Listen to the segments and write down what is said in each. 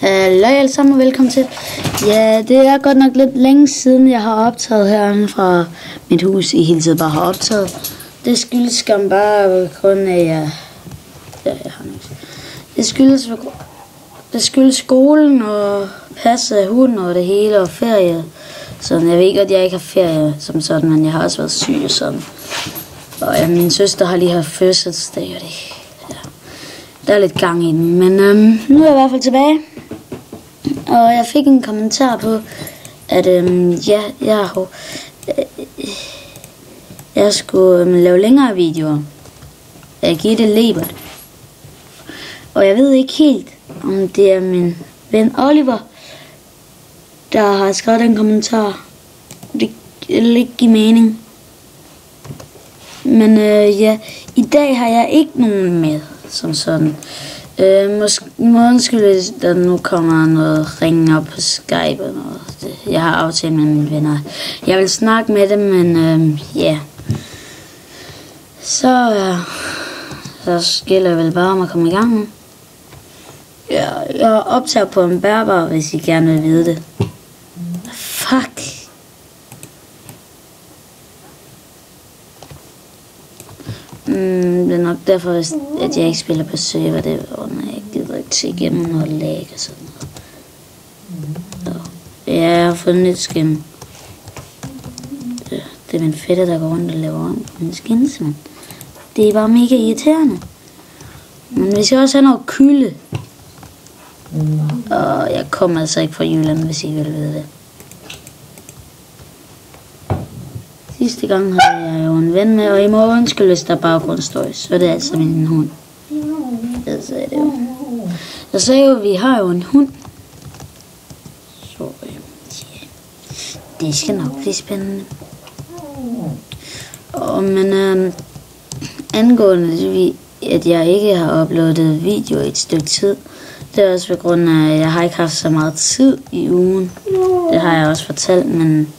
Hallo alle sammen og velkommen til. Ja, det er godt nok lidt længe siden jeg har optaget herinde fra mit hus. I hele tiden bare har optaget. Det skyldes skam bare på grund af jeg har noget. Det skyldes skolen og passe af hunden og det hele og ferie. Så jeg ved godt, jeg ikke har ferie som sådan, men jeg har også været syg og sådan. Og min søster har lige haft fødselsdag og det. Der er lidt gang i den, men nu er jeg i hvert fald tilbage. Og jeg fik en kommentar på, at jeg skulle lave længere videoer af Gitte Lebert. Og jeg ved ikke helt, om det er min ven Oliver, der har skrevet den kommentar. Det vil ikke give mening. Men i dag har jeg ikke nogen med som sådan. Må undskylde, der nu kommer noget ringe op på Skype og noget. Jeg har aftalt med mine venner. Jeg vil snakke med dem, men så gælder det vel bare om at komme i gang. Jeg optager på en bærbar, hvis I gerne vil vide det. Fuck. Det er nok derfor, at jeg ikke spiller på server. Det er, når jeg gider ikke se igennem noget lag og sådan noget. Jeg har fået nyt skin. Det er min fætter, der går rundt og laver om på min skins, men det er bare mega irriterende. Men hvis jeg også har noget kylde. Og jeg kommer altså ikke fra Jylland, hvis I vil vide det. Sidste gang havde jeg jo en ven med, og I må undskylde, hvis der er baggrundsstøj, så er det altså min hund. Jeg sagde det jo. Jeg sagde jo, at vi har jo en hund. Så det skal nok blive spændende. Men angående, at jeg ikke har uploadet video i et stykke tid, det er også på grund af, at jeg har ikke haft så meget tid i ugen. Det har jeg også fortalt, men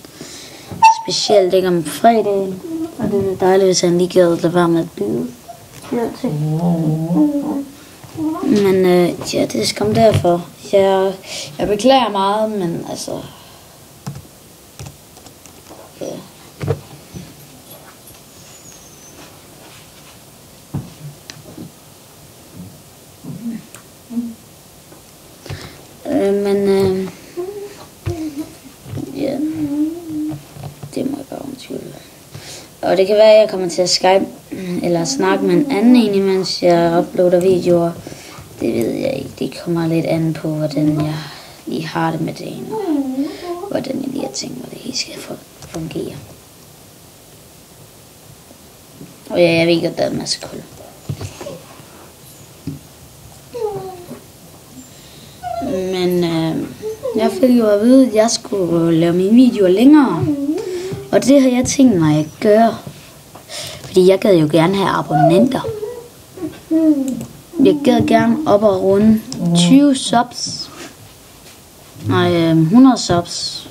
specielt ikke om fredagen. Og det er dejligt, hvis han lige gad lade være med at byde. Men det er skam derfor. Jeg beklager meget, men altså... Det må jeg bare undskylde. Og det kan være, at jeg kommer til at Skype eller snakke med en anden en, mens jeg uploader videoer. Det ved jeg ikke. Det kommer lidt an på, hvordan jeg lige har det med det ene. Hvordan jeg lige har tænkt mig, det hele skal fungere. Og jeg ved ikke, at der er en masse kul. Men jeg fik jo at vide, at jeg skulle lave mine videoer længere. Og det har jeg tænkt mig at gøre. Fordi jeg gad jo gerne have abonnenter. Jeg gad gerne op og runde 20 subs. Nej, 100 subs.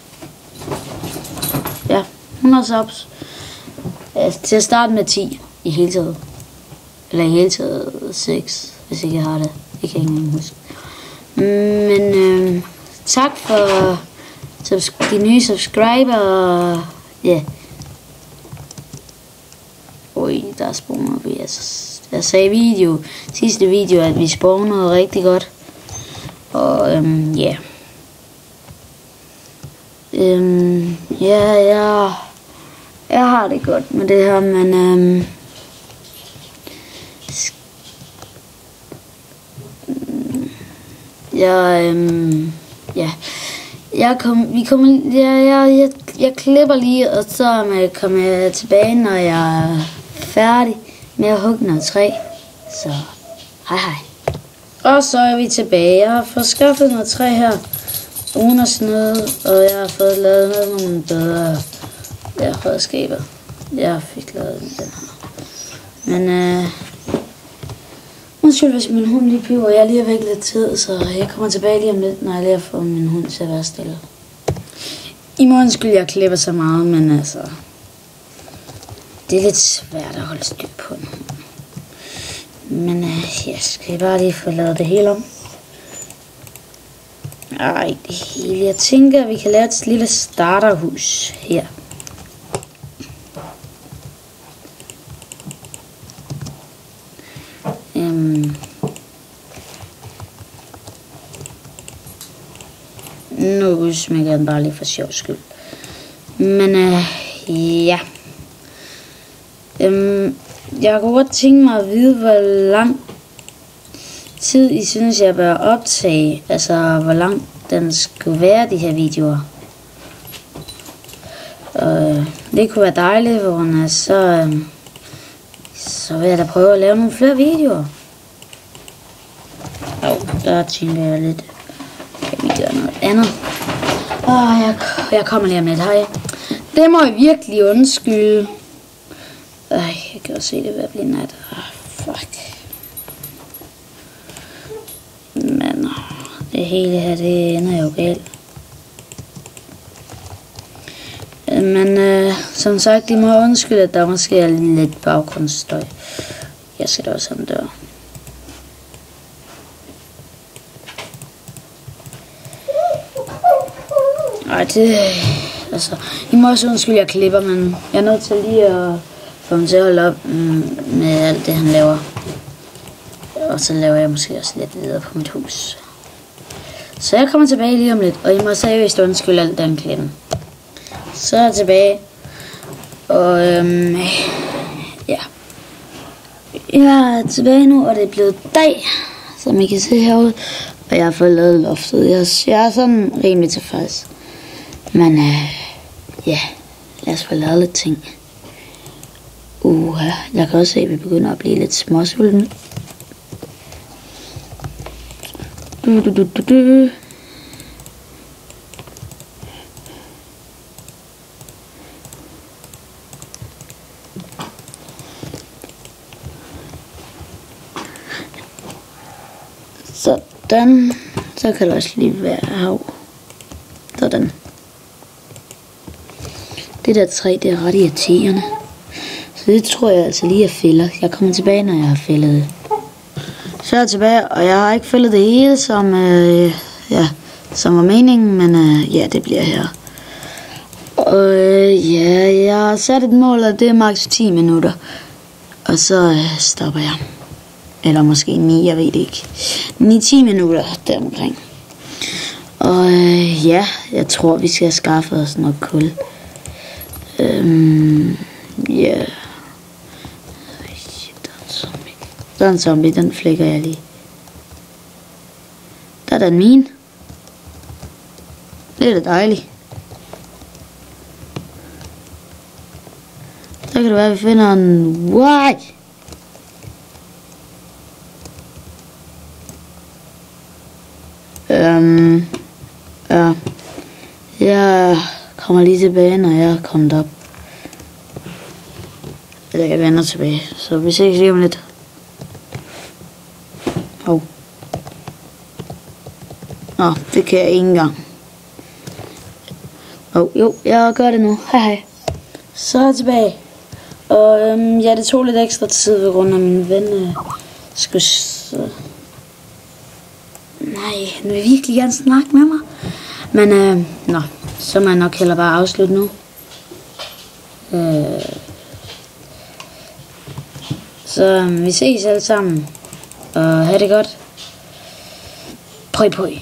Ja, 100 subs. Til at starte med 10 i hele taget. Eller i hele taget 6, hvis ikke jeg har det. Det kan jeg ikke huske. Men tak for de nye subscribere. Ja. Oj, der er spawnet vi. Jeg sagde i sidste video, at vi spawnede rigtig godt. Og ja. Jeg har det godt med det her, men jeg klipper lige, og så kommer jeg tilbage, når jeg er færdig med at hugge noget træ. Så hej. Og så er vi tilbage. Jeg har fået skaffet noget træ her, uden at snyde, og jeg har fået lavet nogle bedre redskaber. Jeg fik lavet den her. Men undskyld, hvis min hund lige piver. Jeg er lige væk lidt tid, så jeg kommer tilbage lige om lidt, når jeg lige har fået min hund til at være stille. I må undskylde, jeg klipper så meget, men altså... Det er lidt svært at holde styr på den. Men jeg skal bare lige få lavet det hele om. Ej, det hele. Jeg tænker, at vi kan lave et lille starterhus her. Nu udsmækker jeg den bare lige for sjov skyld. Men ja. Jeg kunne godt tænke mig at vide, hvor lang tid I synes, jeg bør optage. Altså, hvor lang den skulle være, de her videoer. Det kunne være dejligt, hvor så vil jeg da prøve at lave nogle flere videoer. Der tænker jeg lidt. Kan vi gøre noget andet? Jeg kommer lige om lidt. Hej. Det må jeg virkelig undskylde. Jeg kan også se det ved at blive nat. Fuck. Men det hele her, det ender jo galt. Men som sagt, de må undskylde, at der måske er lidt baggrundsstøj. Jeg skal da også have en dør. Ej, det... Altså, I må også undskylde, jeg klipper, men jeg er nødt til lige at få ham til at holde op med alt det, han laver. Og så laver jeg måske også lidt videre på mit hus. Så jeg kommer tilbage lige om lidt, og I må seriøst undskylde alt den klippen. Så er jeg tilbage. Og ja. Jeg er tilbage nu, og det er blevet dag, som I kan se herude. Og jeg har fået lavet loftet. Jeg er sådan rimelig tilfreds. Men ja, lad os få lavet lidt ting. Jeg kan også se, at vi begynder at blive lidt småsultne. Sådan. Så kan det også lige være hav. Sådan. Det der træ, det er ret irriterende. Så det tror jeg altså lige, jeg fælder. Jeg kommer tilbage, når jeg har fældet det. Så er jeg tilbage, og jeg har ikke fældet det hele, som var meningen, men ja, det bliver her. Og ja, jeg har sat et mål, og det er maks 10 minutter. Og så stopper jeg. Eller måske 9, jeg ved det ikke. 9-10 minutter deromkring. Og ja, jeg tror, vi skal skaffe os noget kul. Ja. Der er en zombie, den flækker jeg lige. Der er den min. Det er da dejligt. Så kan det være, at vi finder en... What? Ja. Jeg kommer lige tilbage, når jeg er kommet op. Eller jeg vender tilbage. Så vi ses lige om lidt. Nå, det kan jeg ikke engang. Jo, jeg gør det nu. Hej. Så er jeg tilbage. Og ja, det tog lidt ekstra tid ved grund af min ven. Nej, han vil virkelig gerne snakke med mig. Men nå, så må jeg nok heller bare afslutte nu. Så vi ses alle sammen. Og have det godt. Pøj.